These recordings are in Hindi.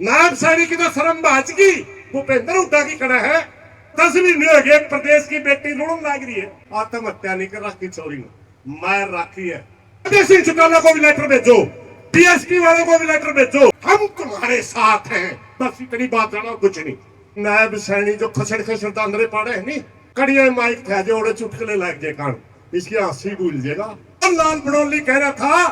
नायब सैनिक की तो शर्म बाज की भूपेंद्र हुड्डा की खड़ा है। 10 महीने हो गए प्रदेश की बेटी लुढ़न लाग रही है, आत्महत्या नहीं कर रखी चोरी ने मार राखी है। सिंह चौटाला को भी लेटर भेजो, डीएसपी वालों को भी लेटर भेजो, हम तुम्हारे साथ हैं। बस इतनी बात जाना, कुछ नहीं। नायब सैनिक जो खसड़ खसड़ अंदर पड़े है नी, कड़िया माइक थे जो चुटकले लग जाए कान, इसकी हंसी भूल जाएगा। लाल बड़ौली कह रहा था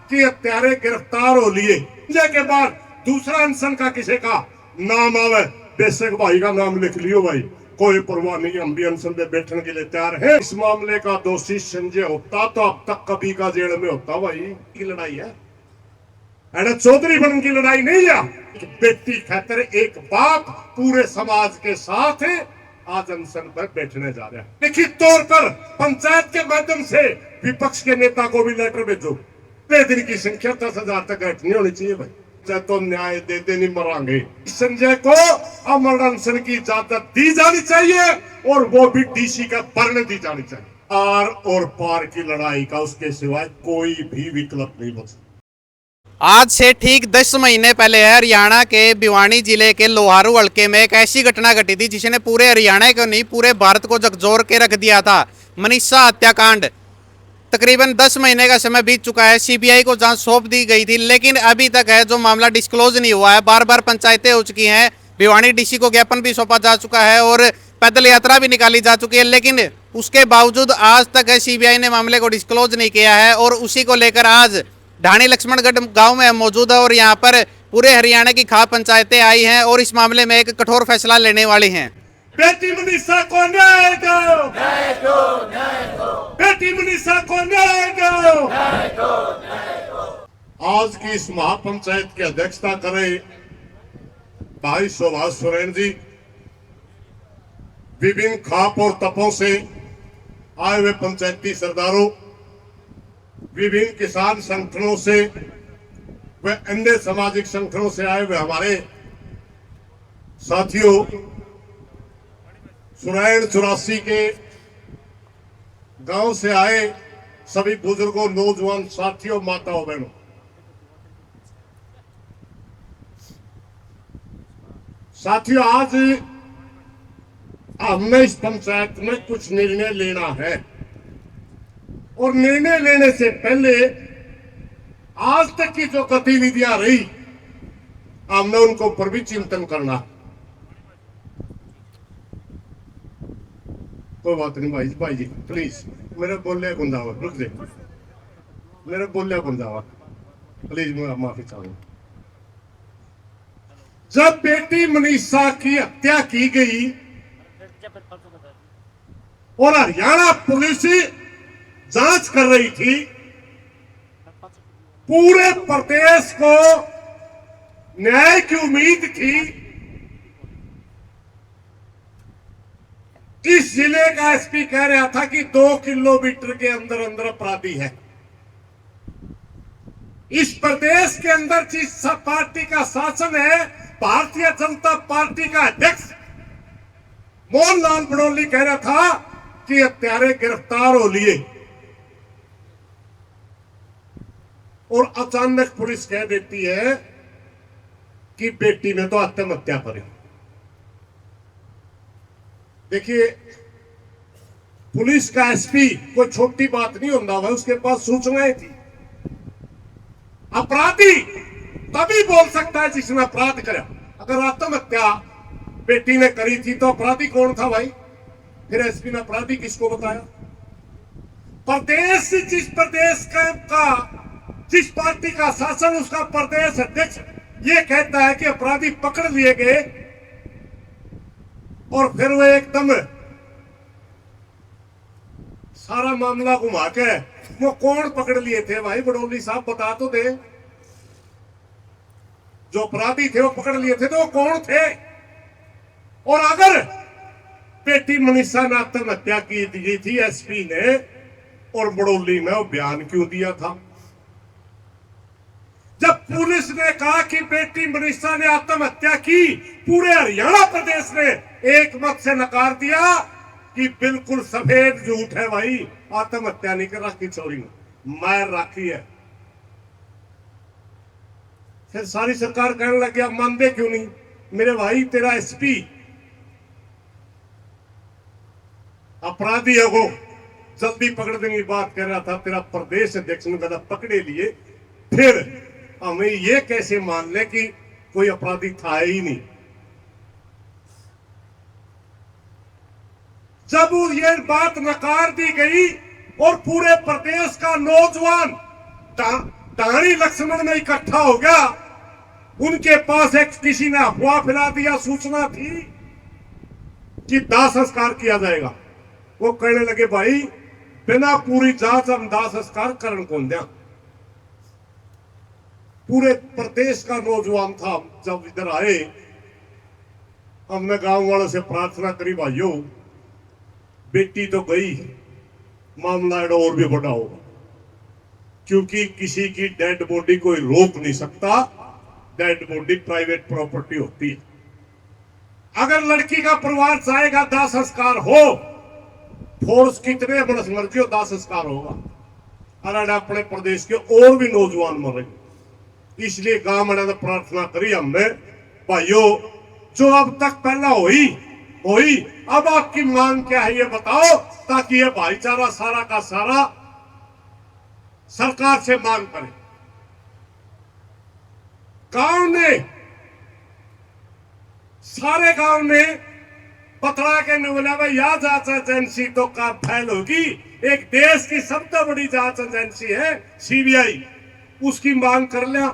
कि हत्यारे गिरफ्तार हो लिए के बाद दूसरा अनशन का किसी का नाम आवे, बेशक भाई का नाम लिख लियो भाई, कोई परवाह नहीं, हम भी अनशन पे बैठने के लिए तैयार है। इस मामले का दोषी संजय होता तो अब तक कभी का जेल में होता। भाई की लड़ाई है, अरे चौधरी बन की लड़ाई नहीं है। बेटी खातर एक बाप पूरे समाज के साथ है, आज अनशन पर बैठने जा रहा है। लिखित तौर पर पंचायत के माध्यम से विपक्ष के नेता को भी लेटर भेजो। दिन की संख्या 10,000 तक घटनी होनी चाहिए भाई, चाहे तो न्याय देते नहीं मरांगे। संजय को अमर अनशन की इजाजत दी जानी चाहिए और वो भी डीसी का भरने दी जानी चाहिए। आर और पार की लड़ाई का उसके सिवाय कोई भी विकल्प नहीं बच। आज से ठीक 10 महीने पहले हरियाणा के भिवानी जिले के लोहारू हलके में एक ऐसी घटना घटी थी जिसने पूरे हरियाणा को नहीं पूरे भारत को झकझोर के रख दिया था। मनीषा हत्याकांड। तकरीबन 10 महीने का समय बीत चुका है, सीबीआई को जांच सौंप दी गई थी, लेकिन अभी तक है जो मामला डिस्क्लोज नहीं हुआ है। बार बार पंचायतें हो चुकी हैं, भिवानी डीसी को ज्ञापन भी सौंपा जा चुका है और पैदल यात्रा भी निकाली जा चुकी है, लेकिन उसके बावजूद आज तक है सीबीआई ने मामले को डिस्क्लोज नहीं किया है। और उसी को लेकर आज ढाणी लक्ष्मणगढ़ गांव में मौजूद है और यहां पर पूरे हरियाणा की खास पंचायतें आई हैं और इस मामले में एक कठोर फैसला लेने वाली हैं। बेटी मनीषा को न्याय दो, न्याय दो, न्याय दो। बेटी मनीषा को न्याय दो, न्याय दो, न्याय दो। आज की इस महापंचायत की अध्यक्षता करें भाई सुभाष सोरेन जी। विभिन्न खाप और तपों से आए हुए पंचायती सरदारों, विभिन्न किसान संगठनों से व अन्य सामाजिक संगठनों से आए हुए हमारे साथियों, सुरैन 84 के गांव से आए सभी बुजुर्गों, नौजवान साथियों, माताओं, बहनों, साथियों, आज हमने इस पंचायत में कुछ निर्णय लेना है और निर्णय लेने से पहले आज तक की जो गतिविधियां रही हमने उनको पर भी चिंतन करना। कोई बात नहीं भाई जी प्लीज, मेरे बोले गुंजावा रुक दे, मेरे बोले गुंजावा प्लीज, मैं माफी चाहूंगा। जब बेटी मनीषा की हत्या की गई और हरियाणा पुलिस जांच कर रही थी, पूरे प्रदेश को न्याय की उम्मीद थी। इस जिले का एसपी कह रहा था कि 2 किलोमीटर के अंदर अंदर अपराधी है। इस प्रदेश के अंदर जिस पार्टी का शासन है, भारतीय जनता पार्टी का अध्यक्ष मोहनलाल बड़ौली कह रहा था कि हत्यारे गिरफ्तार हो लिए और अचानक पुलिस कह देती है कि बेटी ने तो आत्महत्या करी। देखिए, पुलिस का एसपी कोई छोटी बात नहीं होता भाई, उसके पास सूचनाएं थी। अपराधी तभी बोल सकता है जिसने अपराध करा। अगर आत्महत्या बेटी ने करी थी तो अपराधी कौन था भाई? फिर एसपी ने अपराधी किसको बताया? प्रदेश, जिस प्रदेश का जिस पार्टी का शासन, उसका प्रदेश अध्यक्ष ये कहता है कि अपराधी पकड़ लिए गए और फिर वो एकदम सारा मामला घुमा के वो कौन पकड़ लिए थे भाई? बड़ौली साहब बता तो दे, जो अपराधी थे वो पकड़ लिए थे तो वो कौन थे? और अगर बेटी मनीषा ने आत्महत्या की दी थी एसपी ने और बड़ौली ने वो बयान क्यों दिया था? जब पुलिस ने कहा कि बेटी मनीषा ने आत्महत्या की, पूरे हरियाणा प्रदेश ने एक मत से नकार दिया कि बिल्कुल सफेद झूठ है भाई, आत्महत्या नहीं कर रखी, चोरी मार रखी है। फिर सारी सरकार कहने लग गया मानते क्यों नहीं। मेरे भाई तेरा एसपी अपराधी है, वो जल्दी पकड़ देने की बात कर रहा था, तेरा प्रदेश अध्यक्ष ने कहा पकड़े लिए, फिर हमें ये कैसे मान ले कि कोई अपराधी था ही नहीं। जब ये बात नकार दी गई और पूरे प्रदेश का नौजवान टाणी लक्ष्मण में इकट्ठा हो गया, उनके पास एक किसी ने अफवाह फैला दिया, सूचना थी कि दाह संस्कार किया जाएगा। वो कहने लगे भाई बिना पूरी जांच हम दाह संस्कार करण कौन दिया। पूरे प्रदेश का नौजवान था। जब इधर आए हमने गांव वालों से प्रार्थना करी भाइयों बेटी तो गई, मामला और भी बड़ा होगा, क्योंकि किसी की डेड बॉडी कोई रोक नहीं सकता। डेड बॉडी प्राइवेट प्रॉपर्टी होती है। अगर लड़की का परिवार चाहेगा दाह संस्कार हो, फोर्स कितने बरस मर्जी हो दाह संस्कार होगा। अरे अपने प्रदेश के और भी नौजवान मरेंगे। इसलिए गांव में प्रार्थना करी हमने भाइयों जो अब तक पहला हुई अब आपकी मांग क्या है ये बताओ, ताकि ये भाईचारा सारा का सारा सरकार से मांग करे। गांव ने सारे गांव में पतरा के ने बोला भाई यह जांच एजेंसी तो का फैल होगी, एक देश की सबसे बड़ी जांच एजेंसी है सीबीआई, उसकी मांग कर लिया।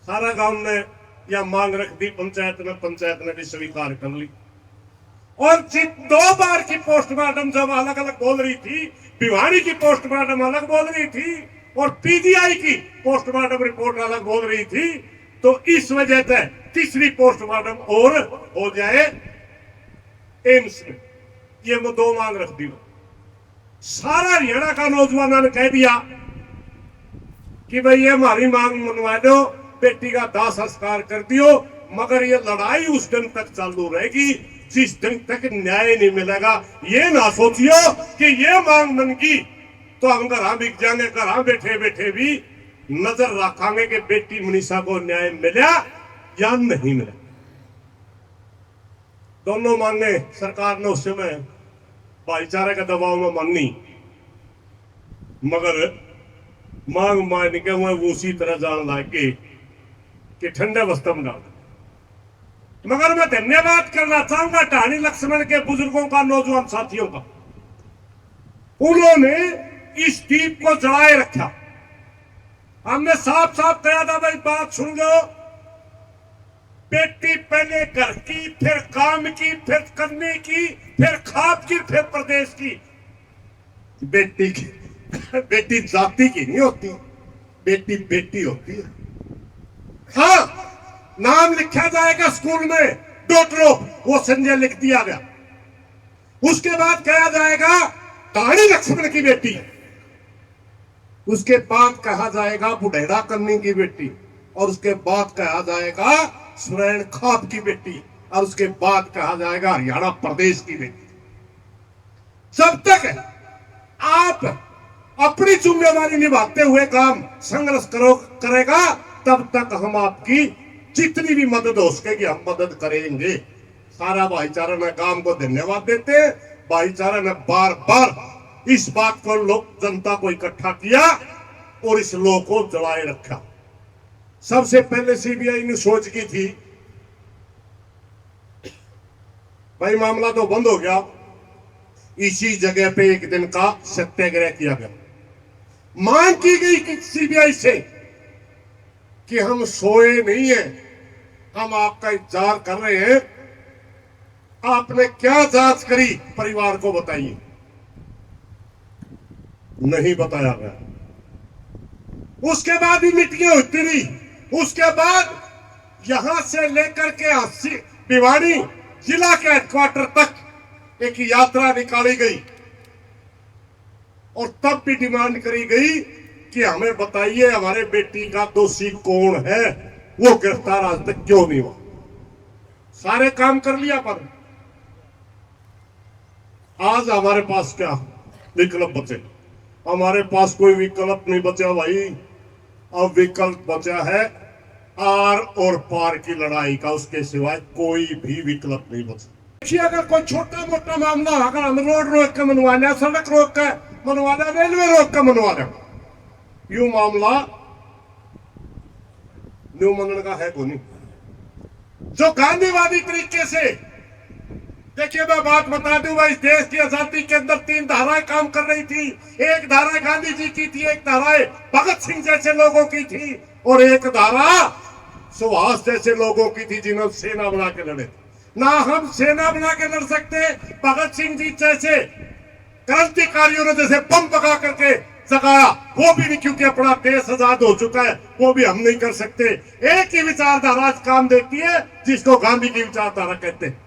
सारा गांव ने यह मांग रख दी, पंचायत ने भी स्वीकार कर ली। और दो बार की पोस्टमार्टम जब अलग अलग बोल रही थी, भिवानी की पोस्टमार्टम अलग बोल रही थी और पीजीआई की पोस्टमार्टम रिपोर्ट अलग बोल रही थी, तो इस वजह से तीसरी पोस्टमार्टम और हो जाए एम्स में। ये वो दो मांग रख दी। सारा हरियाणा का नौजवानों ने कह दिया कि भाई ये हमारी मांग मनवा दो, बेटी का दाह संस्कार कर दियो, मगर ये लड़ाई उस दिन तक चालू रहेगी जिस दिन तक न्याय नहीं मिलेगा। ये ना सोचियो कि ये मांग मन की तो हम घर बिक जाएंगे, घर बैठे बैठे भी नजर रखेंगे कि बेटी मनीषा को न्याय मिला या नहीं मिला। दोनों मांगे सरकार ने उस समय भाईचारे के दबाव में मानी, मगर मांग मान के वो उसी तरह जान लागे कि ठंडे वस्त्र में डाल। मगर मैं धन्यवाद करना चाहूंगा टाणी लक्ष्मण के बुजुर्गों का, नौजवान साथियों का। उन्होंने इस दीप को जलाए रखा। हमने साफ साफ कहा था भाई बात सुन लो, बेटी पहले घर की, फिर काम की, फिर करने की, फिर खाप की, फिर प्रदेश की। बेटी जाति की नहीं होती, बेटी बेटी होती है। हाँ नाम लिखा जाएगा स्कूल में डॉक्टरों, वो संजय लिख दिया गया। उसके बाद कहा जाएगा टाणी लक्ष्मण की बेटी, उसके बाद कहा जाएगा बुढ़ेड़ा करनी की बेटी, और उसके बाद कहा जाएगा स्वर्ण खाप की बेटी, और उसके बाद कहा जाएगा हरियाणा प्रदेश की बेटी। जब तक आप अपनी जिम्मेवारी निभाते हुए काम संघर्ष करेगा, तब तक हम आपकी जितनी भी मदद हो सकेगी हम मदद करेंगे। सारा भाईचारा ने काम को धन्यवाद देते हैं। भाईचारा ने बार बार इस बात को लोग जनता को इकट्ठा किया और इस लोग को जलाए रखा। सबसे पहले सीबीआई ने सोच की थी भाई मामला तो बंद हो गया, इसी जगह पे एक दिन का सत्याग्रह किया गया। मांग की गई कि सीबीआई से कि हम सोए नहीं है, हम आपका इंतजार कर रहे हैं, आपने क्या जांच करी परिवार को बताइए। नहीं बताया गया। उसके बाद भी मीटिंगें होती रही। उसके बाद यहां से लेकर के भिवानी जिला के हेडक्वार्टर तक एक यात्रा निकाली गई और तब भी डिमांड करी गई कि हमें बताइए हमारे बेटी का दोषी कौन है, वो गिरफ्तार आज तक क्यों नहीं हुआ। सारे काम कर लिया पर आज हमारे पास क्या विकल्प बचे? हमारे पास कोई विकल्प नहीं बचा भाई। अब विकल्प बचा है आर और पार की लड़ाई का, उसके सिवाय कोई भी विकल्प नहीं बचा। देखिए, अगर कोई छोटा मोटा मामला, अगर हम रोड रोक के मनवाना, सड़क रोक के मनवाना, रेलवे रोक के मनवाना, यूं मामला न्यू मंगल का है को नहीं। जो गांधीवादी तरीके से, देखिए मैं बात बता दूं भाई, इस देश की आजादी के अंदर 3 धाराएं काम कर रही थी। एक धारा गांधी जी की थी, एक धारा भगत सिंह जैसे लोगों की थी, और एक धारा सुभाष जैसे लोगों की थी जिन्होंने सेना बना के लड़े। ना हम सेना बना के लड़ सकते, भगत सिंह जी जैसे क्रांतिकारियों ने जैसे बम पका करके जगाया वो भी नहीं, क्योंकि अपना देश आजाद हो चुका है, वो भी हम नहीं कर सकते। एक ही विचारधारा आज काम देती है जिसको गांधी की विचारधारा कहते हैं।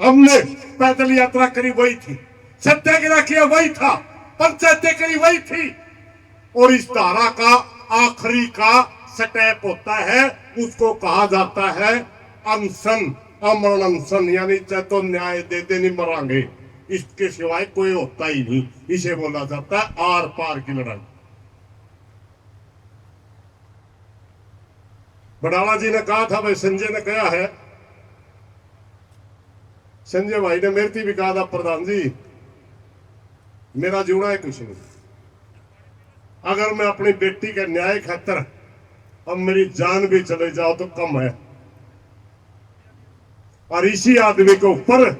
हमने पैदल यात्रा करी वही थी, सत्याग्रह किया वही था, पंचायतें करी वही थी, और इस धारा का आखिरी का स्टेप होता है, उसको कहा जाता है अनशन, अमरण अनशन, यानी चाहे तो न्याय दे दे नहीं मरांगे, इसके सिवाय कोई होता ही नहीं। इसे बोला जाता है आर पार की लड़ाई। बड़ाला जी ने कहा था, भाई संजय ने कहा है, संजय भाई ने मेरे थी भी कहा था, प्रधान जी मेरा जीवना है कुछ नहीं, अगर मैं अपनी बेटी के न्याय खातर अब मेरी जान भी चले जाओ तो कम है। और इसी आदमी के ऊपर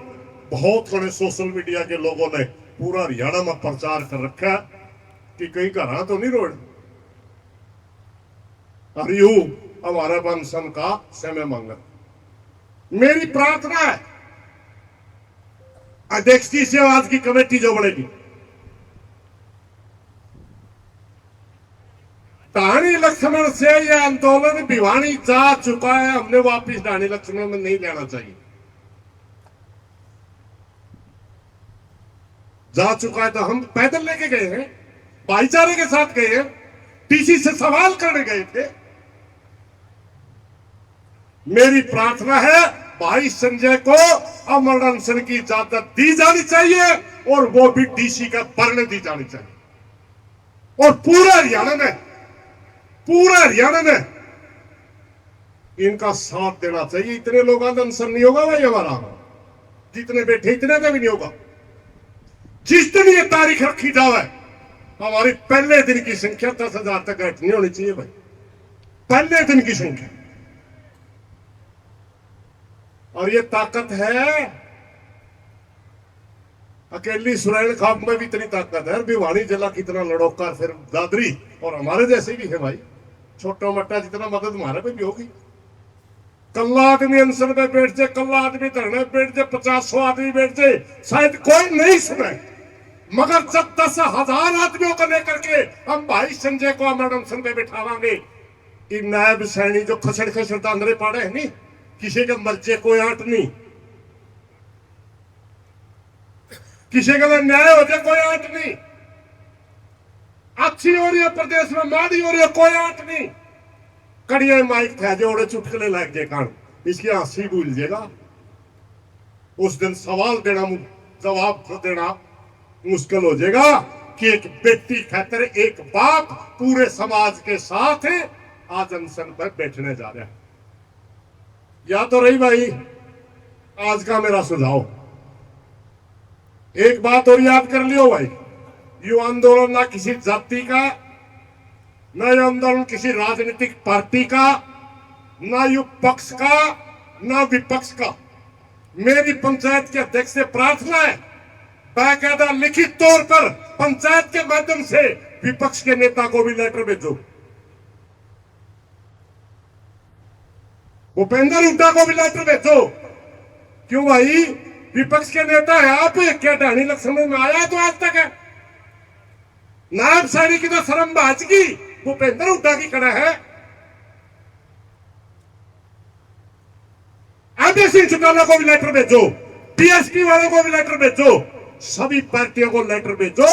बहुत बड़े सोशल मीडिया के लोगों ने पूरा हरियाणा में प्रचार कर रखा कि कहीं घर तो नहीं रोड। और यूं हमारे अनशन का समय मांगा। मेरी प्रार्थना है अध्यक्ष जी से, आज की कमेटी जो बढ़ेगी, ढाणी लक्ष्मण से यह आंदोलन भिवानी जा चुका है, हमने वापिस ढाणी लक्ष्मण में नहीं लेना चाहिए। जा चुका है तो हम पैदल लेके गए हैं, भाईचारे के साथ गए हैं, डीसी से सवाल करने गए थे। मेरी प्रार्थना है भाई संजय को अमर अनशन की इजाजत दी जानी चाहिए, और वो भी डीसी का भरने दी जानी चाहिए, और पूरा हरियाणा में इनका साथ देना चाहिए। इतने लोगों का अनशन नहीं होगा भाई हमारा, जितने बैठे इतने का भी नहीं होगा। जिस दिन ये तारीख रखी जाए, हमारी पहले दिन की संख्या 10,000 तक घटनी होनी चाहिए भाई, पहले दिन की संख्या। और ये ताकत है, अकेली सुरैन खाप में भी इतनी ताकत है, भिवानी जिला कितना लड़ोका, फिर दादरी और हमारे जैसे भी है भाई, छोटा मोटा जितना मदद हमारे पे भी होगी। कल्ला आदमी अनशन पे बैठ जाए, कल्ला आदमी धरने पे बैठ जाए, 50-100 आदमी बैठ जाए, शायद कोई नहीं सुने, मगर जब 10,000 आदमियों को लेकर के हम भाई संजय को अमर अनशन पे बिठावांगे, इन नायब सैनी जो खसड़ खसड़ दांदरे पाड़े है नहीं, किसी के मर्जे कोई आंट नहीं, किसी के लिए न्याय हो जाए कोई आंट नहीं, अच्छी हो रही है प्रदेश में, माड़ी हो रही है कोई आंट नहीं, कड़िया माइक थे जोड़े चुटकले लग जाए कान, इसकी हंसी भूल जाएगा। उस दिन सवाल देना, जवाब देना मुश्किल हो जाएगा कि एक बेटी खातिर एक बाप पूरे समाज के साथ आज अनशन पर बैठने जा रहा है। या तो रही भाई आज का मेरा सुझाव, एक बात और याद कर लियो भाई, ये आंदोलन ना किसी जाति का, ना ये आंदोलन किसी राजनीतिक पार्टी का, ना यु पक्ष का, ना विपक्ष का। मेरी पंचायत के अध्यक्ष से प्रार्थना है, बाकायदा लिखित तौर पर पंचायत के माध्यम से विपक्ष के नेता को भी लेटर भेजो, भूपेंद्र हुड्डा को भी लेटर भेजो। क्यों भाई, विपक्ष के नेता है आप, क्या ढाणी लक्ष्मण में आया तो आज तक है? नायब सैनी की तो शर्म बाजगी, भूपेंद्र हुड्डा की कड़ा है। आदित्य सिंह चौटाला को भी लेटर भेजो, पीएसपी वालों को भी लेटर भेजो, सभी पार्टियों को लेटर भेजो।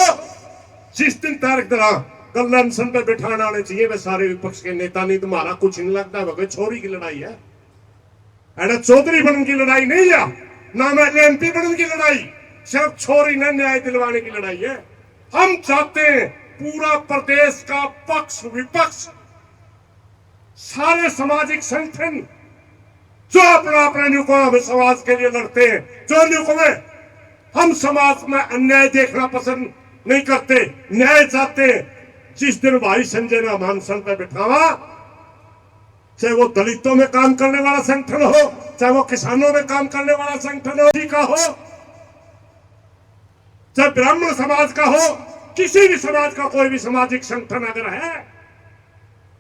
जिस दिन तारीख दरा कल अनशन पे बिठाना आने चाहिए वे सारे विपक्ष के नेता, नहीं तुम्हारा कुछ नहीं लगता, वह छोरी की लड़ाई है, अरे चौधरी बनने की लड़ाई नहीं है, ना मैं एमपी बनने की लड़ाई, सिर्फ छोरी ने न्याय दिलवाने की लड़ाई है। हम चाहते हैं पूरा प्रदेश का पक्ष विपक्ष सारे सामाजिक संगठन जो अपना अपने न्यूकों में समाज के लिए लड़ते हैं, जो न्यूकों में हम समाज में अन्याय देखना पसंद नहीं करते, न्याय चाहते हैं। जिस दिन भाई संजय ने मानसन पे बिठावा, चाहे वो दलितों में काम करने वाला संगठन हो, चाहे वो किसानों में काम करने वाला संगठन हो, का हो, चाहे ब्राह्मण समाज का हो, किसी भी समाज का कोई भी सामाजिक संगठन अगर है,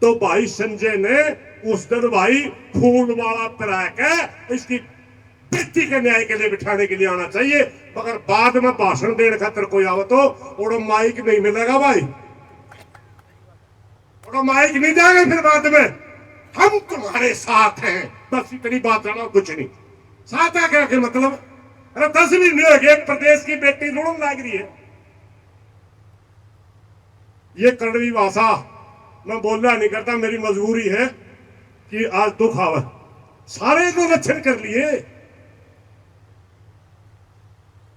तो भाई संजय ने उस दिन भाई फूल वाला पिरा के इसकी बेटी के न्याय के लिए बिठाने के लिए आना चाहिए। मगर बाद में भाषण देने खातर कोई आओ तो ओडो माइक नहीं मिलेगा भाई, ओडो माइक नहीं देंगे फिर बाद में। हम तुम्हारे साथ हैं, बस इतनी बात जाना, कुछ नहीं। साथ आके क्या मतलब? अरे 10 भी नहीं होगी, एक प्रदेश की बेटी लुढ़न लाग रही है। ये कड़वी भाषा मैं बोलना नहीं करता, मेरी मजबूरी है कि आज दुख आवे। सारे तो लक्षण कर लिए,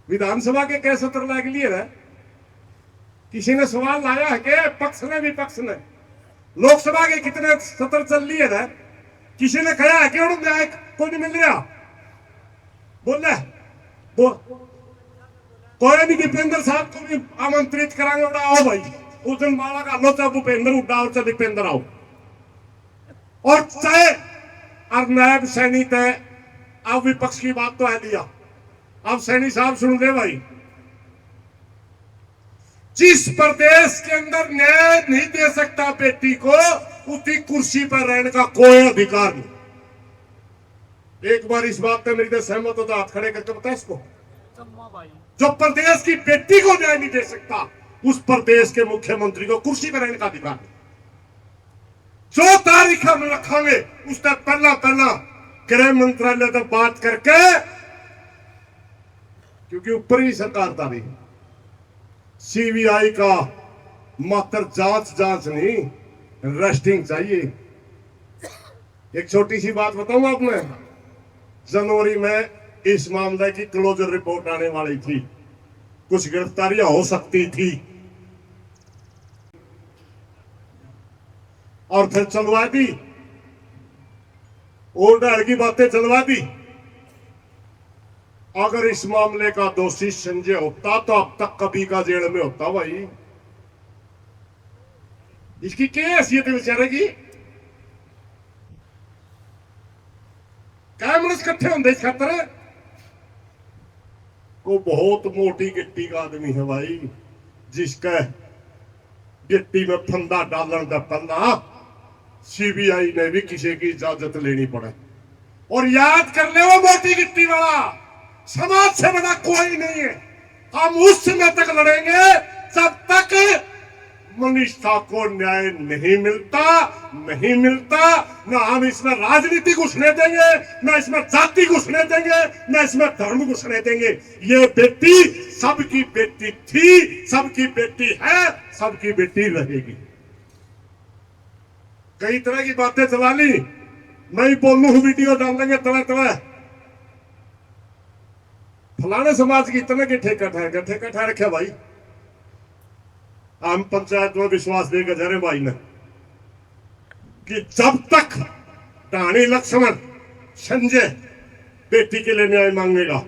विधानसभा के कैसे सत्र लाग लिए ना, किसी ने सवाल लाया है कि पक्ष ने विपक्ष ने, लोकसभा के कितने सत्र चल लिए ना, किसी ने कहा है कि न्याय कोई नहीं मिल रहा, बोल कोई नहीं, दीपेंद्र साहब को भी आमंत्रित करांगे, उड़ा आओ भाई, उस दिन माला का लो, चाहे भूपेंद्र उड्डा और चाहे दीपेंद्र आओ, और चाहे अब नायब सैनी तय। अब विपक्ष की बात तो है लिया, अब सैनी साहब सुन ले भाई, जिस प्रदेश के अंदर न्याय नहीं दे सकता बेटी को, उसकी कुर्सी पर रहने का कोई अधिकार नहीं। एक बार इस बात पे मेरी तो सहमत हो तो हाथ खड़े करके बता इसको। जो प्रदेश की बेटी को न्याय नहीं दे सकता, उस प्रदेश के मुख्यमंत्री को कुर्सी पर रहने का अधिकार नहीं। जो तारीख हम रखेंगे उसका पहला गृह मंत्रालय तक बात करके, क्योंकि ऊपर ही सरकार था रही, सीबीआई का मात्र जांच नहीं, रेस्टिंग चाहिए। एक छोटी सी बात बताऊं आपने, जनवरी में इस मामले की क्लोजर रिपोर्ट आने वाली थी, कुछ गिरफ्तारियां हो सकती थी, और फिर चलवा दी, ओल्ड की बातें चलवा दी। अगर इस मामले का दोषी संजय होता तो अब तक कभी का जेल में होता भाई। इसकी क्या हैसियत है बेचारे की? क्या मनुष्य इकट्ठे होंगे इस खातर? को बहुत मोटी गिट्टी का आदमी है भाई, जिसका गिट्टी में फंदा डालने का पन्ना सीबीआई ने भी किसी की इजाजत लेनी पड़े। और याद कर ले, वो मोटी गिट्टी वाला समाज से बड़ा कोई नहीं है। हम उस समय तक लड़ेंगे जब तक मनीषा को न्याय नहीं मिलता। ना हम इसमें राजनीति घुसने देंगे, ना इसमें जाति घुसने देंगे, ना इसमें धर्म घुसने देंगे। ये बेटी सबकी बेटी थी, सबकी बेटी है, सबकी बेटी रहेगी। कई तरह की बातें चला ली, मैं ही बोलूं, वीडियो डाल देंगे तरह फलाने समाज की इतने के ठेका ठहर रखे भाई। हम पंचायत में विश्वास देकर जा रहे भाई ने कि जब तक रानी लक्ष्मण संजय बेटी के लिए न्याय मांगेगा,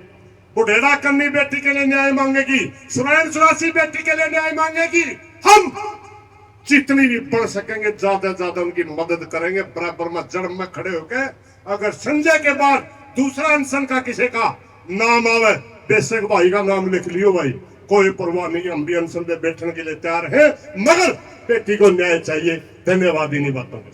बुढ़ेड़ा कन्नी बेटी के लिए न्याय मांगेगी, सुरैन चौरासी बेटी के लिए न्याय मांगेगी, हम जितनी भी बढ़ सकेंगे ज्यादा ज्यादा उनकी मदद करेंगे, बराबर में जड़ में खड़े होकर। अगर संजय के बाद दूसरा अनशन का किसी का नाम आवे, बेशक भाई का नाम लिख लियो भाई, कोई परवाह नहीं, हम भी अनशन पे बैठने के लिए तैयार हैं, मगर बेटी को न्याय चाहिए। धन्यवाद इन्हीं बातों के।